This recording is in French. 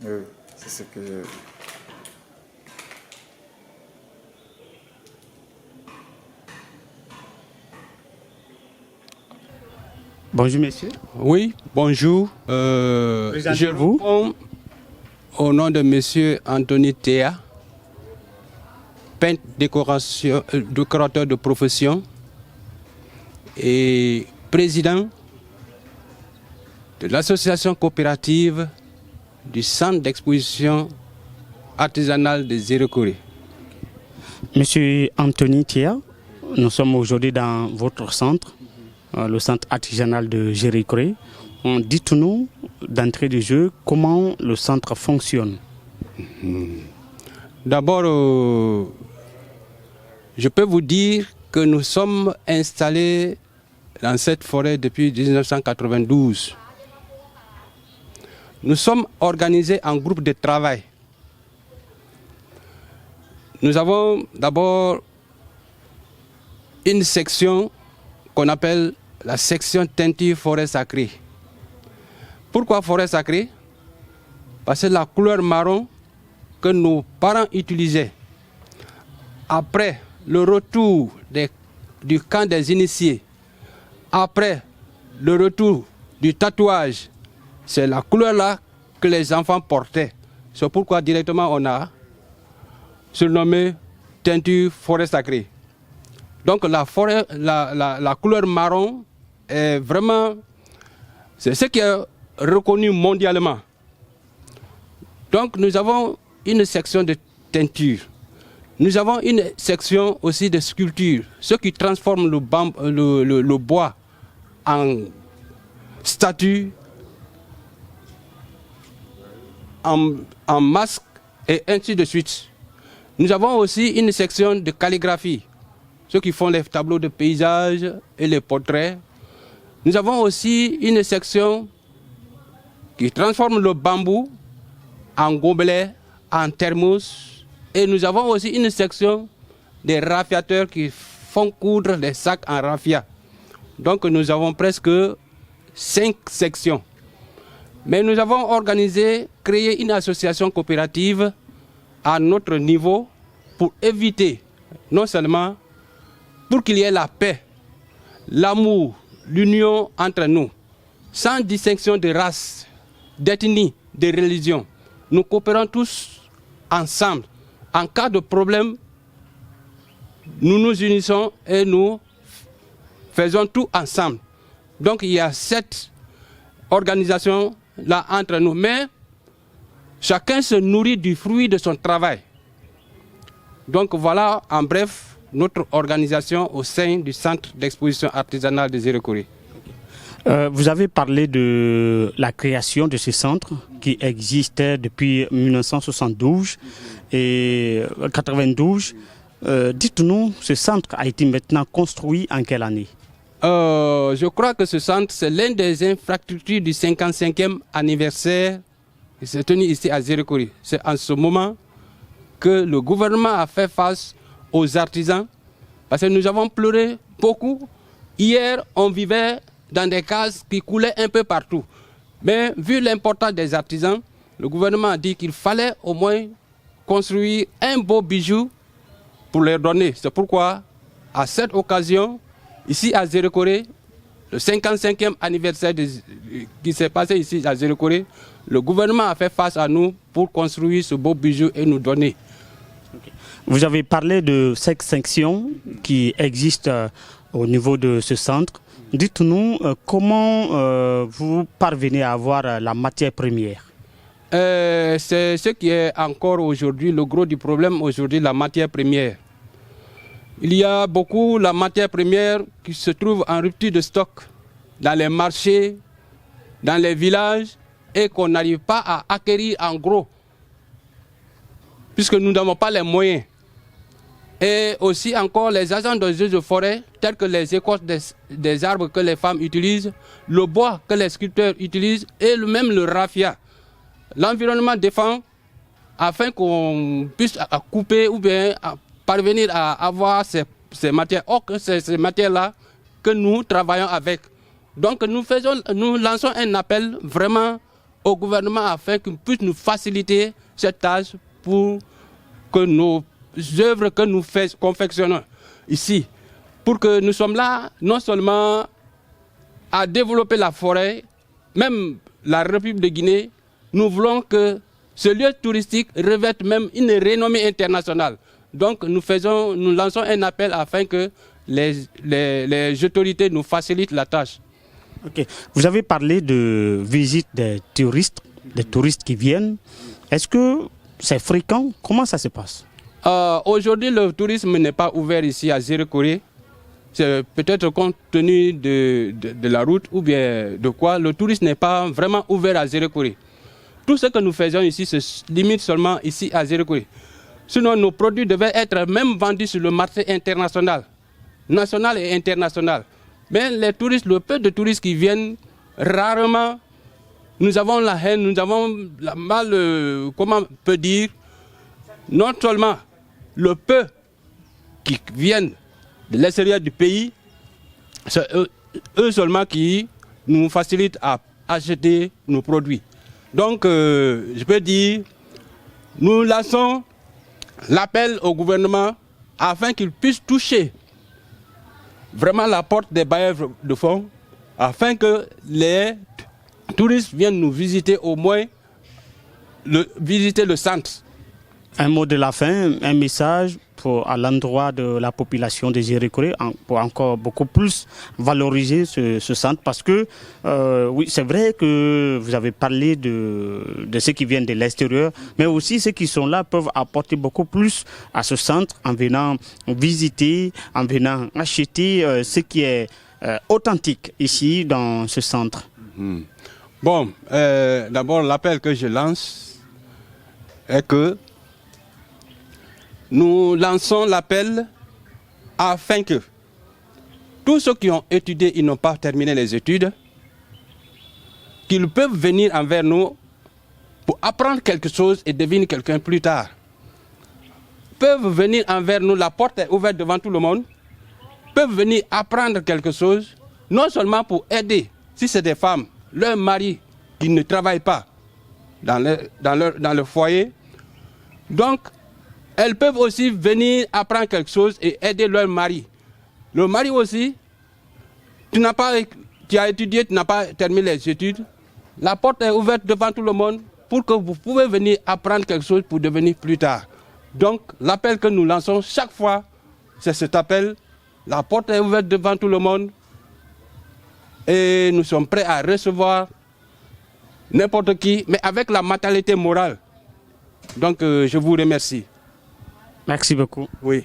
Oui, c'est ce que j'ai vu. Bonjour monsieur. Oui, bonjour. Je Présentez-vous. réponds au nom de monsieur Anthony Théa, peintre décorateur de profession et président de l'association coopérative du centre d'exposition artisanale de Zérekoré. Monsieur Anthony Thia, nous sommes aujourd'hui dans votre centre, le centre artisanal de Zérekoré. Dites-nous d'entrée de jeu comment le centre fonctionne. D'abord, je peux vous dire que nous sommes installés dans cette forêt depuis 1992. Nous sommes organisés en groupe de travail. Nous avons d'abord une section qu'on appelle la section teinture forêt sacrée. Pourquoi forêt sacrée? Parce que la couleur marron que nos parents utilisaient après le retour du camp des initiés, après le retour du tatouage, c'est la couleur-là que les enfants portaient. C'est pourquoi directement on a surnommé teinture forêt sacrée. Donc la couleur marron est vraiment, c'est ce qui est reconnu mondialement. Donc nous avons une section de teinture. Nous avons une section aussi de sculpture, ce qui transforme le bois en statue, en masque et ainsi de suite. Nous avons aussi une section de calligraphie, ceux qui font les tableaux de paysages et les portraits. Nous avons aussi une section qui transforme le bambou en gobelet, en thermos. Et nous avons aussi une section des raffiateurs qui font coudre des sacs en raffia. Donc nous avons presque 5 sections. Mais nous avons créé une association coopérative à notre niveau pour éviter, non seulement pour qu'il y ait la paix, l'amour, l'union entre nous, sans distinction de race, d'ethnie, de religion. Nous coopérons tous ensemble. En cas de problème, nous nous unissons et nous faisons tout ensemble. Donc il y a cette organisation là entre nous, mais chacun se nourrit du fruit de son travail. Donc voilà en bref notre organisation au sein du centre d'exposition artisanale de Zérekoré. Vous avez parlé de la création de ce centre qui existait depuis 1972 et 92. Dites-nous, ce centre a été maintenant construit en quelle année? Je crois que ce centre, c'est l'une des infrastructures du 55e anniversaire qui s'est tenu ici à Zérekoré. C'est en ce moment que le gouvernement a fait face aux artisans parce que nous avons pleuré beaucoup. Hier, on vivait dans des cases qui coulaient un peu partout. Mais vu l'importance des artisans, le gouvernement a dit qu'il fallait au moins construire un beau bijou pour leur donner. C'est pourquoi, à cette occasion, ici à Zérekoré, le 55e anniversaire qui s'est passé ici à Zérekoré, le gouvernement a fait face à nous pour construire ce beau bijou et nous donner. Vous avez parlé de cette section qui existe au niveau de ce centre. Dites-nous comment vous parvenez à avoir la matière première. C'est ce qui est encore aujourd'hui le gros du problème aujourd'hui, la matière première. Il y a beaucoup la matière première qui se trouve en rupture de stock dans les marchés, dans les villages et qu'on n'arrive pas à acquérir en gros puisque nous n'avons pas les moyens. Et aussi encore les agents de forêt tels que les écorces des arbres que les femmes utilisent, le bois que les sculpteurs utilisent et même le raffia. L'environnement défend afin qu'on puisse couper ou bien parvenir à avoir ces matières. Or que c'est ces matières-là que nous travaillons avec. Donc nous lançons un appel vraiment au gouvernement afin qu'il puisse nous faciliter cette tâche pour que nos œuvres que nous confectionnons ici, pour que nous sommes là non seulement à développer la forêt, même la République de Guinée, nous voulons que ce lieu touristique revête même une renommée internationale. Donc nous lançons un appel afin que les autorités nous facilitent la tâche. Ok. Vous avez parlé de visite des touristes qui viennent. Est-ce que c'est fréquent? Comment ça se passe? Aujourd'hui, le tourisme n'est pas ouvert ici à Zéro-Corée. C'est peut-être compte tenu de la route ou bien de quoi. Le tourisme n'est pas vraiment ouvert à Zéro-Corée. Tout ce que nous faisons ici se limite seulement ici à Zéro-Corée. Sinon, nos produits devaient être même vendus sur le marché international, national et international. Mais les touristes, le peu de touristes qui viennent, rarement, nous avons la haine, nous avons la mal, comment on peut dire, non seulement le peu qui viennent de l'extérieur du pays, c'est eux seulement qui nous facilitent à acheter nos produits. Donc, je peux dire, nous lançons l'appel au gouvernement afin qu'il puisse toucher vraiment la porte des bailleurs de fonds, afin que les touristes viennent nous visiter au moins, visiter le centre. Un mot de la fin, un message à l'endroit de la population de Zéro-Corée pour encore beaucoup plus valoriser ce centre, parce que oui, c'est vrai que vous avez parlé de ceux qui viennent de l'extérieur, mais aussi ceux qui sont là peuvent apporter beaucoup plus à ce centre en venant visiter, en venant acheter ce qui est authentique ici dans ce centre. Bon, d'abord l'appel que je lance est que nous lançons l'appel afin que tous ceux qui ont étudié, ils n'ont pas terminé les études, qu'ils peuvent venir envers nous pour apprendre quelque chose et devenir quelqu'un plus tard. Peuvent venir envers nous, la porte est ouverte devant tout le monde, peuvent venir apprendre quelque chose, non seulement pour aider, si c'est des femmes, leurs maris qui ne travaillent pas dans le foyer. Donc, elles peuvent aussi venir apprendre quelque chose et aider leur mari. Le mari aussi, tu as étudié, tu n'as pas terminé les études. La porte est ouverte devant tout le monde pour que vous pouvez venir apprendre quelque chose pour devenir plus tard. Donc, l'appel que nous lançons chaque fois, c'est cet appel. La porte est ouverte devant tout le monde et nous sommes prêts à recevoir n'importe qui, mais avec la mentalité morale. Donc, je vous remercie. Merci beaucoup. Oui.